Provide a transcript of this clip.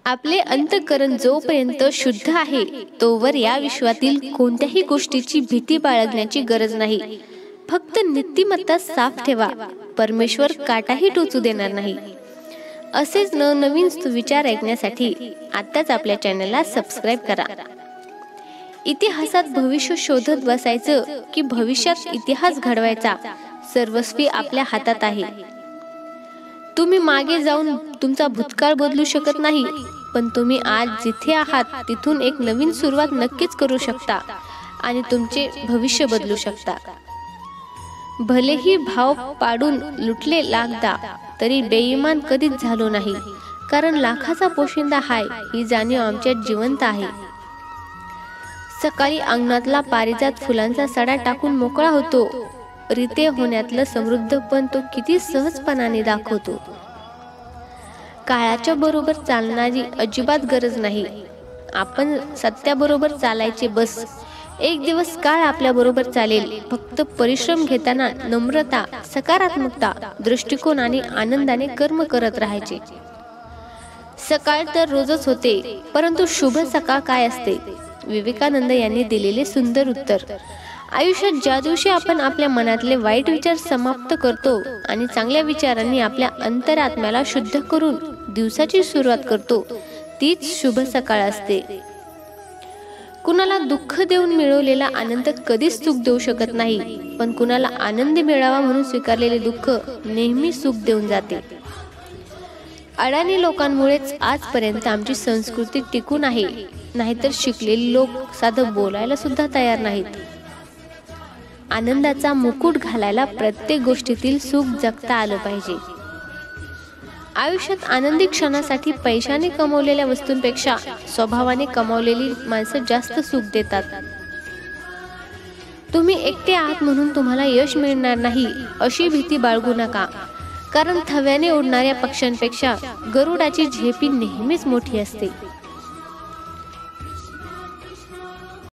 आपले अंतःकरण जोपर्यंत शुद्ध आहे तोवर या विश्वातील कोणत्याही गोष्टीची भीती बाळगण्याची गरज नाही. फक्त नीतिमत्ता साफ ठेवा, परमेश्वर काटाही टोचू देणार नाही. असेच नवनवीन विचार ऐकण्यासाठी आताच आपल्या चॅनलला सबस्क्राईब करा. इतिहासात भविष्य शोधत बसायचं की भविष्यात इतिहास घडवायचा, सर्वस्वी आपल्या हातात आहे. तुम्ही मागे जाऊन तुमचा भूतकाळ बदलू शकत नाही, पण तुम्ही आज जिथे आहात तिथून एक नवीन सुरुवात नक्कीच करू शकता आणि तुमचे भविष्य बदलू शकता. भलेही भाव पाडून लुटले लाखदा, तरी बेईमान कधीच झालो नाही, कारण लाखाचा पोशिंदा हाय ही जाणीव आमच्यात जिवंत आहे. सकाळी अंगणातला पारिजात फुलांचा सडा टाकून मोकळा होतो. रीते होण्यातलं समृद्धपण तो किती सहजपणाने दाखवतो. काळाच्या बरोबर चालण्याची अजिबात गरज नाही, आपण सत्याबरोबर चालायचे बस. एक दिवस काळ आपल्या बरोबर चालेल, फक्त परिश्रम घेताना नम्रता, सकारात्मकता, दृष्टिकोन आणि आनंदाने कर्म करत राहायचे. सकाळ तर रोजच होते, परंतु शुभ सकाळ काय असते? विवेकानंद यांनी दिलेले सुंदर उत्तर. आयुष्यात ज्या दिवशी आपण आपल्या मनातले वाईट विचार समाप्त करतो आणि चांगल्या विचारांनी आपल्या अंतरात्म्याला शुद्ध करून दिवसाची सुरुवात करतो, तीच शुभ सकाळ असते. कुणाला दुःख देऊन मिळवलेला आनंद कधीच सुख देऊ शकत नाही, पण कुणाला आनंद मिळावा म्हणून स्वीकारलेले दुःख नेहमी सुख देऊन जाते. अडाणी लोकांमुळेच आजपर्यंत आमची संस्कृती टिकून आहे, नाहीतर शिकलेले लोक साधं बोलायला सुद्धा तयार नाहीत. आनंदाचा मुकुट घालायला प्रत्येक गोष्टीतील सुख जगता आलं पाहिजे. आयुष्यात आनंदी क्षणासाठी पैशाने कमवलेल्या वस्तूंपेक्षा स्वभावाने कमावलेली माणसं जास्त सुख देतात. तुम्ही एकटे आहात म्हणून तुम्हाला यश मिळणार नाही अशी भीती बाळगू नका, कारण थव्याने उडणाऱ्या पक्ष्यांपेक्षा गरुडाची झेपी नेहमीच मोठी असते.